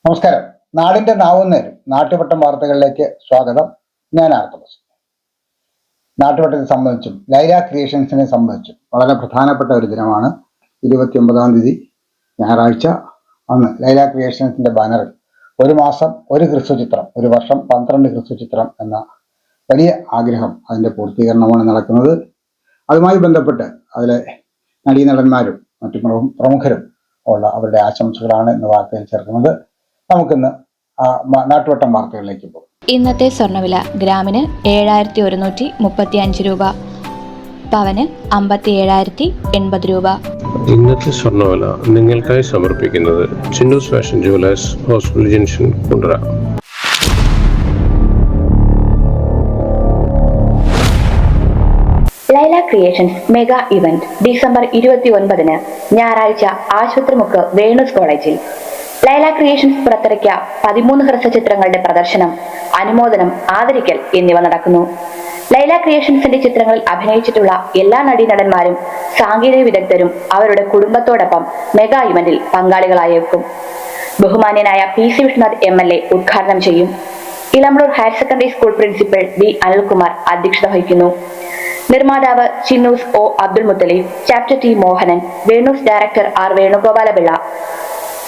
നമസ്കാരം. നാടിന്റെ നാവുന്നേരും നാട്ടുവട്ടം വാർത്തകളിലേക്ക് സ്വാഗതം. ഞാൻ ആർത്തവസ്. നാട്ടുവട്ടത്തെ സംബന്ധിച്ചും ലൈല ക്രിയേഷൻസിനെ സംബന്ധിച്ചും വളരെ പ്രധാനപ്പെട്ട ഒരു ദിനമാണ് 29-ാം തീയതി ഞായറാഴ്ച. അന്ന് ലൈല ക്രിയേഷൻസിന്റെ ബാനറിൽ ഒരു മാസം ഒരു ഹ്രസ്വചിത്രം, ഒരു വർഷം 12 ഹ്രസ്വചിത്രം എന്ന വലിയ ആഗ്രഹം, അതിന്റെ പൂർത്തീകരണമാണ് നടക്കുന്നത്. അതുമായി ബന്ധപ്പെട്ട് അതിലെ നടീനടന്മാരും മറ്റു പ്രമുഖരും ഉള്ള അവരുടെ ആശംസകളാണ് ഇന്ന് വാർത്തയിൽ ചേർക്കുന്നത്. നമുക്കിന്ന് നാട്ടുവട്ടം വാർത്തകളിലേക്ക് പോകും. ഇന്നത്തെ സ്വർണ്ണവില ഗ്രാമിന് 7135 രൂപ, പവന് 57,080 രൂപ. ഇന്നത്തെ സ്വർണ്ണവില നിങ്ങൾക്കായി സമർപ്പിക്കുന്നത് Chinnus fashion jewellers, hospital junction, Kundara. Laila creations mega event December 29-ന് ഞായറാഴ്ച ആശുപത്രിമുക്ക് വേണൂസ് കോളേജിൽ. ലൈല ക്രിയേഷൻസ് പുറത്തിറക്കിയ 13 ഹ്രസ്വചിത്രങ്ങളുടെ പ്രദർശനം, അനുമോദനം, ആദരിക്കൽ എന്നിവ നടക്കുന്നു. ലൈല ക്രിയേഷൻസിന്റെ ചിത്രങ്ങളിൽ അഭിനയിച്ചിട്ടുള്ള എല്ലാ നടീനടന്മാരും സാങ്കേതിക വിദഗ്ധരും അവരുടെ കുടുംബത്തോടൊപ്പം മെഗാ ഇവന്റിൽ പങ്കാളികളായേക്കും. ബഹുമാന്യനായ PC വിഷ്ണുനാഥ് MLA ഉദ്ഘാടനം ചെയ്യും. Elampalloor higher secondary school principal V Anilkumar അധ്യക്ഷത വഹിക്കുന്നു. നിർമ്മാതാവ് Chinnus O Abdul Muthaleef, chapter T Mohanan, Venus director R Venugopalapillai,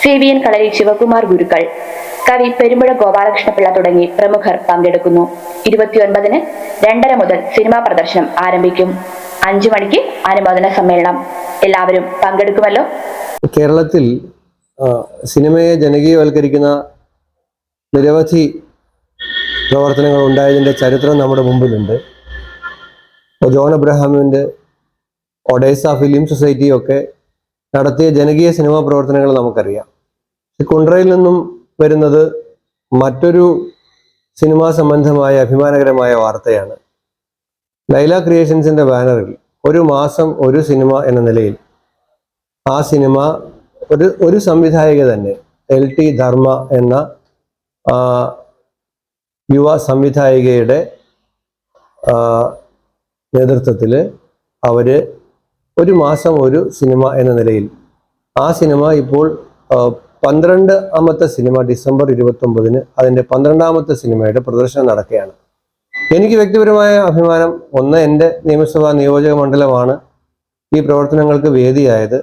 CVN Kalari Sivakumar Gurukkal, കവി പെരുമ്പുഴ ഗോപാലകൃഷ്ണപിള്ള തുടങ്ങി പ്രമുഖർ പങ്കെടുക്കുന്നു. 29-ന് 2:30 മുതൽ സിനിമാ പ്രദർശനം ആരംഭിക്കും. 5 മണിക്ക് അനുമോദന സമ്മേളനം. എല്ലാവരും പങ്കെടുക്കുമല്ലോ. കേരളത്തിൽ സിനിമയെ ജനകീയവൽക്കരിക്കുന്ന നിരവധി പ്രവർത്തനങ്ങൾ ഉണ്ടായതിൻ്റെ ചരിത്രം നമ്മുടെ മുമ്പിലുണ്ട്. ജോൺ അബ്രഹാമിൻ്റെ ഒഡേസ ഫിലിം സൊസൈറ്റിയൊക്കെ നടത്തിയ ജനകീയ സിനിമാ പ്രവർത്തനങ്ങൾ നമുക്കറിയാം. കുണ്ട്രയിൽ നിന്നും വരുന്നത് മറ്റൊരു സിനിമാ സംബന്ധമായ അഭിമാനകരമായ വാർത്തയാണ്. ലൈല ക്രിയേഷൻസിൻ്റെ ബാനറിൽ ഒരു മാസം ഒരു സിനിമ എന്ന നിലയിൽ ആ സിനിമ ഒരു സംവിധായക തന്നെ, LT ധർമ്മ എന്ന യുവ സംവിധായികയുടെ നേതൃത്വത്തിൽ അവർ ഒരു മാസം ഒരു സിനിമ എന്ന നിലയിൽ ആ സിനിമ ഇപ്പോൾ 12ാമത്തെ സിനിമ ഡിസംബർ 29-ന് അതിൻ്റെ 12ാമത്തെ സിനിമയുടെ പ്രദർശനം നടക്കുകയാണ്. എനിക്ക് വ്യക്തിപരമായ അഭിമാനം, ഒന്ന്, എൻ്റെ നിയമസഭാ നിയോജക മണ്ഡലമാണ് ഈ പ്രവർത്തനങ്ങൾക്ക് വേദിയായത്.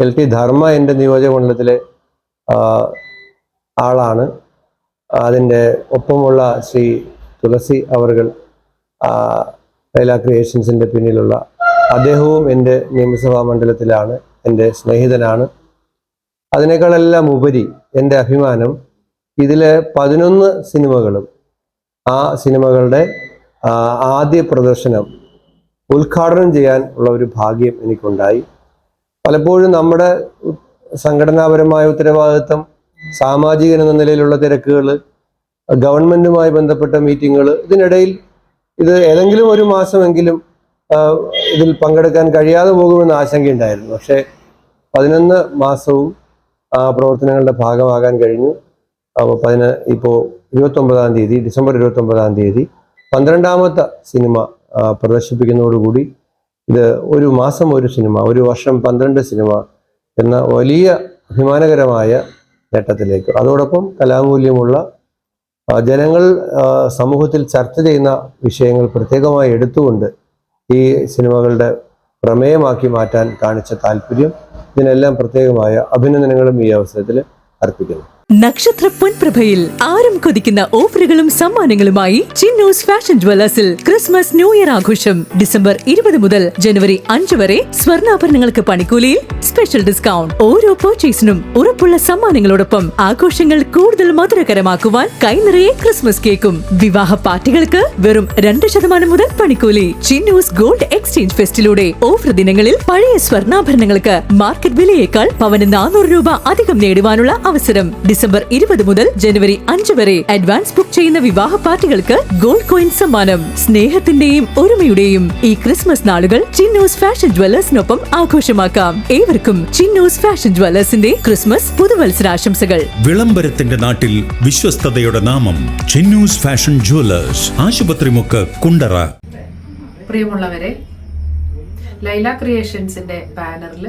LT ധർമ്മ എൻ്റെ നിയോജക മണ്ഡലത്തിലെ ആളാണ്. അതിൻ്റെ ഒപ്പമുള്ള ശ്രീ തുളസി അവർകൾ, ലൈല ക്രിയേഷൻസിൻ്റെ പിന്നിലുള്ള അദ്ദേഹവും എൻ്റെ നിയമസഭാ മണ്ഡലത്തിലാണ്, എൻ്റെ സ്നേഹിതനാണ്. അതിനേക്കാളെല്ലാം ഉപരി എൻ്റെ അഭിമാനം ഇതിലെ 11 സിനിമകളും ആ സിനിമകളുടെ ആദ്യ പ്രദർശനം ഉദ്ഘാടനം ചെയ്യാൻ ഉള്ള ഒരു ഭാഗ്യം എനിക്കുണ്ടായി. പലപ്പോഴും നമ്മുടെ സംഘടനാപരമായ ഉത്തരവാദിത്വം, സാമാജികൻ എന്ന നിലയിലുള്ള തിരക്കുകൾ, ഗവൺമെൻറ്റുമായി ബന്ധപ്പെട്ട മീറ്റിങ്ങുകൾ, ഇതിനിടയിൽ ഇത് ഏതെങ്കിലും ഒരു മാസമെങ്കിലും ഇതിൽ പങ്കെടുക്കാൻ കഴിയാതെ പോകുമെന്ന് ആശങ്കയുണ്ടായിരുന്നു. പക്ഷേ 11 മാസവും ആ പ്രവർത്തനങ്ങളുടെ ഭാഗമാകാൻ കഴിഞ്ഞു. അപ്പോൾ ഇപ്പോൾ 29-ാം തീയതി, ഡിസംബർ 29-ാം തീയതി 12ാമത്തെ സിനിമ പ്രദർശിപ്പിക്കുന്നതോടുകൂടി ഇത് ഒരു മാസം ഒരു സിനിമ, ഒരു വർഷം 12 സിനിമ എന്ന വലിയ അഭിമാനകരമായ നേട്ടത്തിലേക്ക്, അതോടൊപ്പം കലാമൂല്യമുള്ള ജനങ്ങൾ സമൂഹത്തിൽ ചർച്ച ചെയ്യുന്ന വിഷയങ്ങൾ പ്രത്യേകമായി എടുത്തുകൊണ്ട് ഈ സിനിമകളുടെ പ്രമേയമാക്കി മാറ്റാൻ കാണിച്ച താല്പര്യം, ഇതിനെല്ലാം പ്രത്യേകമായ അഭിനന്ദനങ്ങളും ഈ അവസരത്തിൽ അർപ്പിക്കുന്നു. നക്ഷത്ര പൊൻപ്രഭയിൽ ആരും കൊതിക്കുന്ന ഓഫറുകളും സമ്മാനങ്ങളുമായി ചിന്നൂസ് ഫാഷൻ ജുവലേഴ്സിൽ ക്രിസ്മസ് ന്യൂ ഇയർ ആഘോഷം. ഡിസംബർ 20 മുതൽ ജനുവരി 5 വരെ സ്വർണ്ണാഭരണങ്ങൾക്ക് പണിക്കൂലിയിൽ സ്പെഷ്യൽ ഡിസ്കൗണ്ട്. ഓരോ പർച്ചേസിനും ഉറപ്പുള്ള സമ്മാനങ്ങളോടൊപ്പം ആഘോഷങ്ങൾ കൂടുതൽ മധുരകരമാക്കുവാൻ കൈനിറയെ ക്രിസ്മസ് കേക്കും. വിവാഹ പാർട്ടികൾക്ക് വെറും 2% മുതൽ പണിക്കൂലി. ചിന്നൂസ് ഗോൾഡ് എക്സ്ചേഞ്ച് ഫെസ്റ്റിലൂടെ ഓഫർ ദിനങ്ങളിൽ പഴയ സ്വർണ്ണാഭരണങ്ങൾക്ക് മാർക്കറ്റ് വിലയേക്കാൾ പവന് 400 രൂപ അധികം നേടുവാനുള്ള അവസരം. ഡിസംബർ 20 മുതൽ ജനുവരി 5 വരെ അഡ്വാൻസ് ബുക്ക് ചെയ്യുന്ന വിവാഹ പാർട്ടികൾക്ക് ഗോൾഡ് കോയിൻ സമ്മാനം. സ്നേഹത്തിന്റെയും ഒരുമയുടെയും ഈ ക്രിസ്മസ് നാളുകൾ ചിന്നൂസ് ഫാഷൻ ജുവലേഴ്സിനൊപ്പം ആഘോഷമാക്കാം. ഏവർക്കും ചിന്നൂസ് ഫാഷൻ ജുവലേഴ്സിന്റെ ക്രിസ്മസ് പുതുവത്സരാശംസകൾ. വിളംബരത്തിന്റെ നാട്ടിൽ വിശ്വസ്തതയുടെ നാമം ചിന്നൂസ് ഫാഷൻ ജുവലേഴ്സ്, ആശുപത്രിമുക്ക്, കുണ്ടറ. പ്രിയമുള്ളവരെ, ലൈല ക്രിയേഷൻസിന്റെ ബാനറിൽ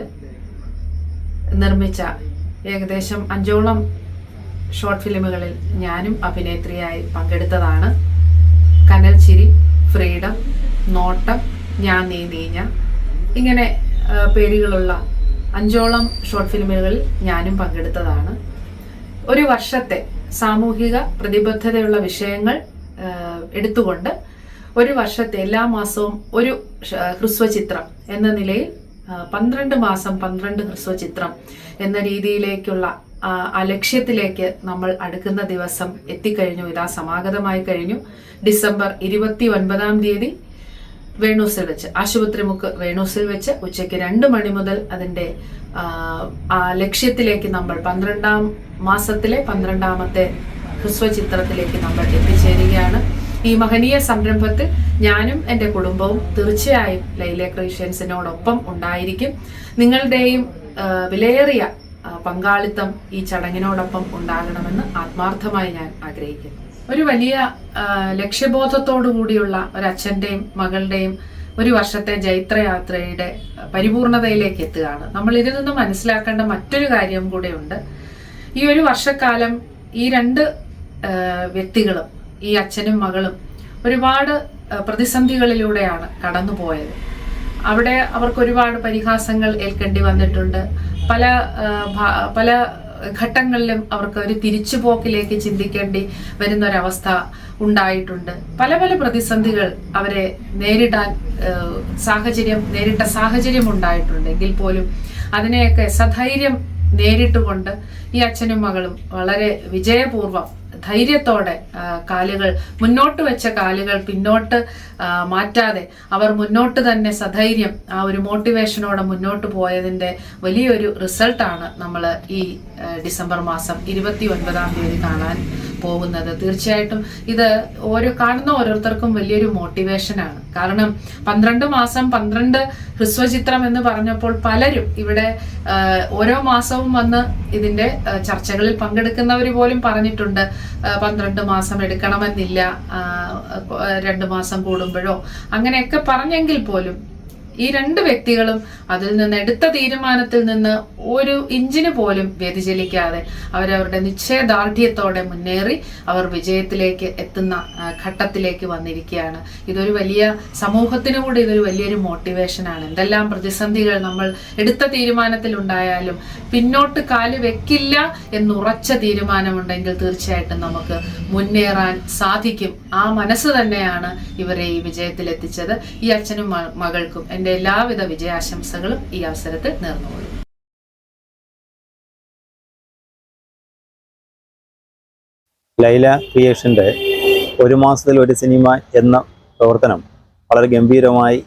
നിർമ്മിച്ച ഏകദേശം 5ഓളം ഷോർട്ട് ഫിലിമുകളിൽ ഞാനും അഭിനേത്രിയായി പങ്കെടുത്തതാണ്. കനൽ ചിരി, ഫ്രീഡം, നോട്ടം, ഞാൻ നീ നീഞ്ഞ, ഇങ്ങനെ പേരുകളുള്ള 5ഓളം ഷോർട്ട് ഫിലിമുകളിൽ ഞാനും പങ്കെടുത്തതാണ്. ഒരു വർഷത്തെ സാമൂഹിക പ്രതിബദ്ധതയുള്ള വിഷയങ്ങൾ എടുത്തുകൊണ്ട് ഒരു വർഷത്തെ എല്ലാ മാസവും ഒരു ഹ്രസ്വചിത്രം എന്ന നിലയിൽ 12 മാസം 12 ഹ്രസ്വചിത്രം എന്ന രീതിയിലേക്കുള്ള ആ ലക്ഷ്യത്തിലേക്ക് നമ്മൾ അടുക്കുന്ന ദിവസം എത്തിക്കഴിഞ്ഞു. ഇതാ സമാഗതമായി കഴിഞ്ഞു. ഡിസംബർ 29-ാം തീയതി വേണൂസിൽ വെച്ച്, ആശുപത്രിമുക്ക് വേണൂസിൽ വെച്ച് ഉച്ചയ്ക്ക് 2 മണി മുതൽ അതിൻ്റെ ആ ലക്ഷ്യത്തിലേക്ക് നമ്മൾ 12ാം മാസത്തിലെ 12ാമത്തെ ഹ്രസ്വചിത്രത്തിലേക്ക് നമ്മൾ എത്തിച്ചേരുകയാണ്. ഈ മഹനീയ സംരംഭത്തിൽ ഞാനും എൻ്റെ കുടുംബവും തീർച്ചയായും ലൈല ക്രിയേഷൻസിനോടൊപ്പം ഉണ്ടായിരിക്കും. നിങ്ങളുടെയും വിലയേറിയ പങ്കാളിത്തം ഈ ചടങ്ങിനോടൊപ്പം ഉണ്ടാകണമെന്ന് ആത്മാർത്ഥമായി ഞാൻ ആഗ്രഹിക്കുന്നു. ഒരു വലിയ ലക്ഷ്യബോധത്തോടു കൂടിയുള്ള ഒരച്ഛൻ്റെയും മകളുടെയും ഒരു വർഷത്തെ ജൈത്രയാത്രയുടെ പരിപൂർണതയിലേക്ക് എത്തുകയാണ്. നമ്മൾ ഇതിൽ നിന്ന് മനസ്സിലാക്കേണ്ട മറ്റൊരു കാര്യം കൂടെയുണ്ട്. ഈ ഒരു വർഷക്കാലം ഈ 2 വ്യക്തികളും, ഈ അച്ഛനും മകളും, ഒരുപാട് പ്രതിസന്ധികളിലൂടെയാണ് കടന്നുപോയത്. അവിടെ അവർക്ക് ഒരുപാട് പരിഹാസങ്ങൾ ഏൽക്കേണ്ടി വന്നിട്ടുണ്ട്. പല ഘട്ടങ്ങളിലും അവർക്ക് ഒരു തിരിച്ചുപോക്കിലേക്ക് ചിന്തിക്കേണ്ടി വരുന്നൊരവസ്ഥ ഉണ്ടായിട്ടുണ്ട്. പല പ്രതിസന്ധികൾ അവരെ നേരിട്ട സാഹചര്യം ഉണ്ടായിട്ടുണ്ടെങ്കിൽ പോലും അതിനെയൊക്കെ സധൈര്യം നേരിട്ടുകൊണ്ട് ഈ അച്ഛനും മകളും വളരെ വിജയപൂർവ്വം ധൈര്യത്തോടെ മുന്നോട്ട് വെച്ച കാലുകൾ പിന്നോട്ട് മാറ്റാതെ അവർ മുന്നോട്ട് തന്നെ സധൈര്യം ആ ഒരു മോട്ടിവേഷനോടെ മുന്നോട്ട് പോയതിൻ്റെ വലിയൊരു റിസൾട്ടാണ് നമ്മൾ ഈ ഡിസംബർ മാസം 29-ാം തീയതി കാണാൻ പോകുന്നത്. തീർച്ചയായിട്ടും ഇത് കാണുന്ന ഓരോരുത്തർക്കും വലിയൊരു മോട്ടിവേഷനാണ്. കാരണം 12 മാസം 12 ഹ്രസ്വചിത്രം എന്ന് പറഞ്ഞപ്പോൾ പലരും ഇവിടെ ഓരോ മാസവും വന്ന് ഇതിന്റെ ചർച്ചകളിൽ പങ്കെടുക്കുന്നവർ പോലും പറഞ്ഞിട്ടുണ്ട് 12 മാസം എടുക്കണമെന്നില്ല, 2 മാസം കൂടുമ്പോഴോ അങ്ങനെയൊക്കെ പറഞ്ഞെങ്കിൽ പോലും ഈ 2 വ്യക്തികളും അതിൽ നിന്ന് എടുത്ത തീരുമാനത്തിൽ നിന്ന് ഒരു ഇഞ്ചിന് പോലും വ്യതിചലിക്കാതെ അവരവരുടെ നിശ്ചയദാർഢ്യത്തോടെ മുന്നേറി അവർ വിജയത്തിലേക്ക് എത്തുന്ന ഘട്ടത്തിലേക്ക് വന്നിരിക്കുകയാണ്. ഇതൊരു വലിയ സമൂഹത്തിനു കൂടി ഇതൊരു വലിയൊരു മോട്ടിവേഷനാണ്. എന്തെല്ലാം പ്രതിസന്ധികൾ നമ്മൾ എടുത്ത തീരുമാനത്തിൽ ഉണ്ടായാലും പിന്നോട്ട് കാല് വെക്കില്ല എന്നുറച്ച തീരുമാനമുണ്ടെങ്കിൽ തീർച്ചയായിട്ടും നമുക്ക് മുന്നേറാൻ സാധിക്കും. ആ മനസ്സ് തന്നെയാണ് ഇവരെ ഈ വിജയത്തിലെത്തിച്ചത്. ഈ അച്ഛനും മകൾക്കും എൻ്റെ എല്ലാവിധ വിജയാശംസകളും ഈ അവസരത്തിൽ നേർന്നുകൊള്ളും. ലൈല ക്രിയേഷൻ്റെ 1 മാസത്തിൽ ഒരു സിനിമ എന്ന പ്രവർത്തനം വളരെ ഗംഭീരമായി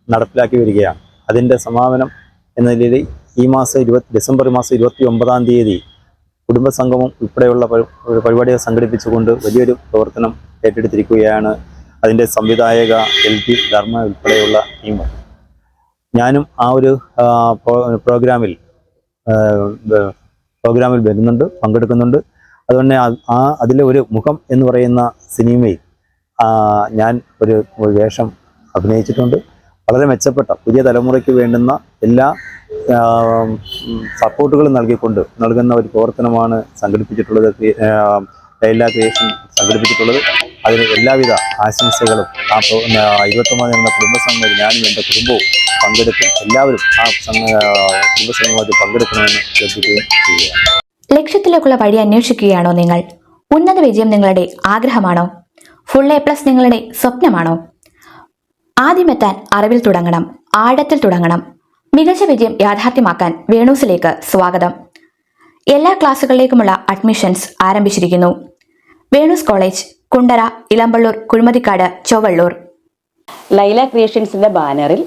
നടപ്പിലാക്കി വരികയാണ്. അതിൻ്റെ സമാപനം എന്ന നിലയിൽ ഈ മാസം ഡിസംബർ മാസം 29-ാം തീയതി കുടുംബസംഗമം ഉൾപ്പെടെയുള്ള പരിപാടികൾ സംഘടിപ്പിച്ചുകൊണ്ട് വലിയൊരു പ്രവർത്തനം ഏറ്റെടുത്തിരിക്കുകയാണ് അതിൻ്റെ സംവിധായക LT ധർമ്മ ഉൾപ്പെടെയുള്ള ടീം. ഞാനും ആ ഒരു പ്രോഗ്രാമിൽ വരുന്നുണ്ട്, പങ്കെടുക്കുന്നുണ്ട്. അതുകൊണ്ട് അതിലെ ഒരു മുഖം എന്ന് പറയുന്ന സിനിമയിൽ ഞാൻ ഒരു വേഷം അഭിനയിച്ചിട്ടുണ്ട്. വളരെ മെച്ചപ്പെട്ട പുതിയ തലമുറയ്ക്ക് വേണ്ടുന്ന എല്ലാ സപ്പോർട്ടുകളും നൽകുന്ന ഒരു പ്രവർത്തനമാണ് സംഘടിപ്പിച്ചിട്ടുള്ളത്, ലൈല ക്രിയേഷൻ സംഘടിപ്പിച്ചിട്ടുള്ളത്. അതിന് എല്ലാവിധ ആശംസകളും 29 എന്ന കുടുംബസംഗമത്തിൽ ഞാനും എൻ്റെ കുടുംബവും പങ്കെടുക്കും. എല്ലാവരും ആ കുടുംബസംഗമത്തിൽ പങ്കെടുക്കണമെന്ന് ശ്രദ്ധിക്കുകയും ചെയ്യുക. ലക്ഷ്യത്തിലേക്കുള്ള വഴി അന്വേഷിക്കുകയാണോ നിങ്ങൾ? ഉന്നത വിജയം നിങ്ങളുടെ ആഗ്രഹമാണോ? ഫുൾ A+ നിങ്ങളുടെ സ്വപ്നമാണോ? ആദ്യമെത്താൻ അറിവിൽ തുടങ്ങണം, ആഴത്തിൽ തുടങ്ങണം. മികച്ച വിജയം യാഥാർത്ഥ്യമാക്കാൻ വേണൂസിലേക്ക് സ്വാഗതം. എല്ലാ ക്ലാസുകളിലേക്കുമുള്ള അഡ്മിഷൻസ് ആരംഭിച്ചിരിക്കുന്നു. വേണൂസ് കോളേജ്, കുണ്ടറ, ഇളമ്പള്ളൂർ, കുഴിമതിക്കാട്, ചൊവ്വള്ളൂർ. ലൈല ക്രിയേഷൻസിന്റെ ബാനറിൽ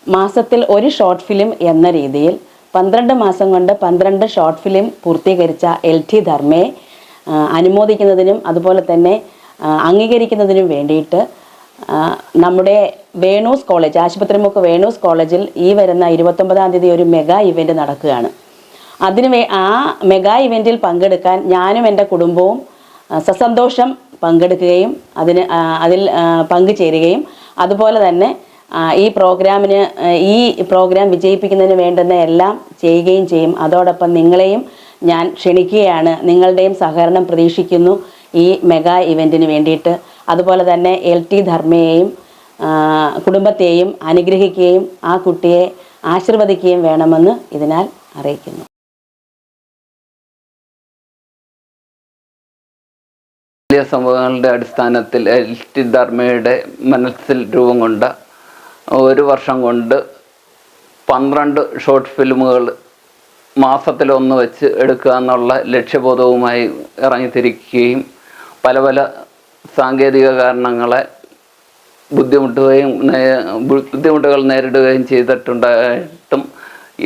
മാസത്തിൽ ഒരു ഷോർട്ട് ഫിലിം എന്ന രീതിയിൽ 12 മാസം കൊണ്ട് 12 ഷോർട്ട് ഫിലിം പൂർത്തീകരിച്ച LT ധർമ്മയെ അനുമോദിക്കുന്നതിനും അതുപോലെ തന്നെ അംഗീകരിക്കുന്നതിനും വേണ്ടിയിട്ട് നമ്മുടെ വേണൂസ് കോളേജ്, ആശുപത്രിമുക്ക് വേണൂസ് കോളേജിൽ ഈ വരുന്ന 29-ാം തീയതി ഒരു മെഗാ ഇവൻ്റ് നടക്കുകയാണ്. ആ മെഗാ ഇവൻറ്റിൽ പങ്കെടുക്കാൻ ഞാനും എൻ്റെ കുടുംബവും സസന്തോഷം പങ്കെടുക്കുകയും അതിൽ പങ്കുചേരുകയും അതുപോലെ തന്നെ ഈ പ്രോഗ്രാം വിജയിപ്പിക്കുന്നതിന് വേണ്ടുന്ന എല്ലാം ചെയ്യുകയും ചെയ്യും. അതോടൊപ്പം നിങ്ങളെയും ഞാൻ ക്ഷണിക്കുകയാണ്. നിങ്ങളുടെയും സഹകരണം പ്രതീക്ഷിക്കുന്നു ഈ മെഗാ ഇവൻറ്റിന് വേണ്ടിയിട്ട്. അതുപോലെ തന്നെ LT ധർമ്മയെയും കുടുംബത്തെയും അനുഗ്രഹിക്കുകയും ആ കുട്ടിയെ ആശീർവദിക്കുകയും വേണമെന്ന് ഇതിനാൽ അറിയിക്കുന്നു. വലിയ സംഭവങ്ങളുടെ അടിസ്ഥാനത്തിൽ LT ധർമ്മയുടെ മനസ്സിൽ രൂപം കൊണ്ട 1 വർഷം കൊണ്ട് 12 ഷോർട്ട് ഫിലിമുകൾ മാസത്തിലൊന്ന് വെച്ച് എടുക്കുക എന്നുള്ള ലക്ഷ്യബോധവുമായി ഇറങ്ങിത്തിരിക്കുകയും പല പല സാങ്കേതിക കാരണങ്ങളെ ബുദ്ധിമുട്ടുകൾ നേരിടുകയും ചെയ്തിട്ടുണ്ടായിട്ടും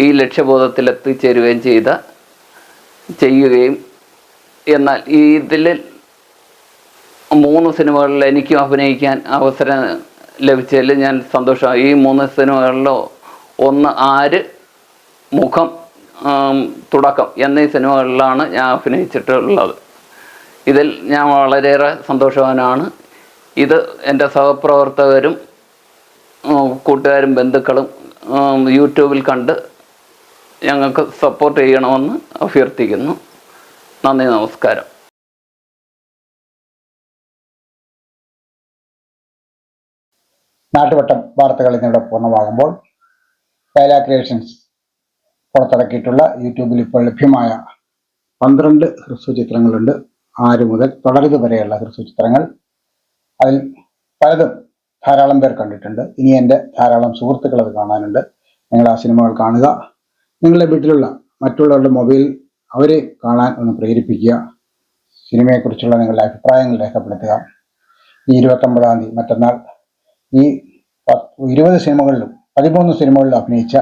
ഈ ലക്ഷ്യബോധത്തിൽ എത്തിച്ചേരുകയും ചെയ്യുകയും എന്നാൽ ഇതിൽ 3 സിനിമകളിൽ എനിക്കും അഭിനയിക്കാൻ അവസരം ലഭിച്ചതിൽ ഞാൻ സന്തോഷമായി. ഈ 3 സിനിമകളിലോ ഒന്ന് ആര്, മുഖം, തുടക്കം എന്നീ സിനിമകളിലാണ് ഞാൻ അഭിനയിച്ചിട്ടുള്ളത്. ഇതിൽ ഞാൻ വളരെയേറെ സന്തോഷവാനാണ്. ഇത് എൻ്റെ സഹപ്രവർത്തകരും കൂട്ടുകാരും ബന്ധുക്കളും യൂട്യൂബിൽ കണ്ട് ഞങ്ങൾക്ക് സപ്പോർട്ട് ചെയ്യണമെന്ന് അഭ്യർത്ഥിക്കുന്നു. നന്ദി, നമസ്കാരം. നാട്ടുവട്ടം വാർത്തകൾ ഇന്നിവിടെ പൂർണ്ണമാകുമ്പോൾ ലൈല ക്രിയേഷൻസ് പുറത്തിറക്കിയിട്ടുള്ള യൂട്യൂബിൽ ഇപ്പോൾ ലഭ്യമായ 12 ഹ്രസ്വ ചിത്രങ്ങളുണ്ട്. 6 മുതൽ തുടരുത് വരെയുള്ള ഹ്രസ്വ ചിത്രങ്ങൾ. അതിൽ പലതും ധാരാളം പേർ കണ്ടിട്ടുണ്ട്. ഇനി എൻ്റെ ധാരാളം സുഹൃത്തുക്കൾ അത് കാണാനുണ്ട്. നിങ്ങൾ ആ സിനിമകൾ കാണുക. നിങ്ങളുടെ വീട്ടിലുള്ള മറ്റുള്ളവരുടെ മൊബൈൽ അവരെ കാണാൻ ഒന്ന് പ്രേരിപ്പിക്കുക. സിനിമയെക്കുറിച്ചുള്ള നിങ്ങളുടെ അഭിപ്രായങ്ങൾ രേഖപ്പെടുത്തുക. ഈ 29-ാം തീയതി മറ്റന്നാൾ ഈ 20 സിനിമകളിലും 13 സിനിമകളിലും അഭിനയിച്ച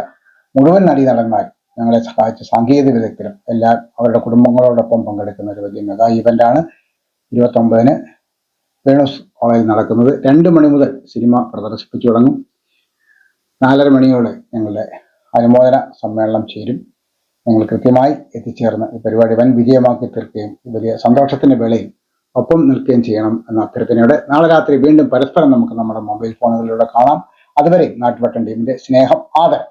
മുഴുവൻ നടീനടന്മാർ ഞങ്ങളെ സഹായിച്ച സാങ്കേതിക വിദഗ്ധരും എല്ലാം അവരുടെ കുടുംബങ്ങളോടൊപ്പം പങ്കെടുക്കുന്ന ഒരു വലിയ മെഗാ ഇവൻ്റാണ് 29-ന് വേണൂസ് കോളേജിൽ നടക്കുന്നത്. 2 മണി മുതൽ സിനിമ പ്രദർശിപ്പിച്ചു തുടങ്ങും. 4:30 മണിയോടെ ഞങ്ങളുടെ അനുമോദന സമ്മേളനം ചേരും. ഞങ്ങൾ കൃത്യമായി എത്തിച്ചേർന്ന് ഈ പരിപാടി വൻ വിജയമാക്കി തീർക്കുകയും വലിയ സന്തോഷത്തിൻ്റെ വേളയിൽ ഒപ്പം നിൽക്കുകയും ചെയ്യണം എന്ന അഭ്യർത്ഥനയോടെ നാളെ രാത്രി വീണ്ടും പരസ്പരം നമുക്ക് നമ്മുടെ മൊബൈൽ ഫോണുകളിലൂടെ കാണാം. അതുവരെ നാട്ടുവട്ടം ടീമിന്റെ സ്നേഹം, ആദരം.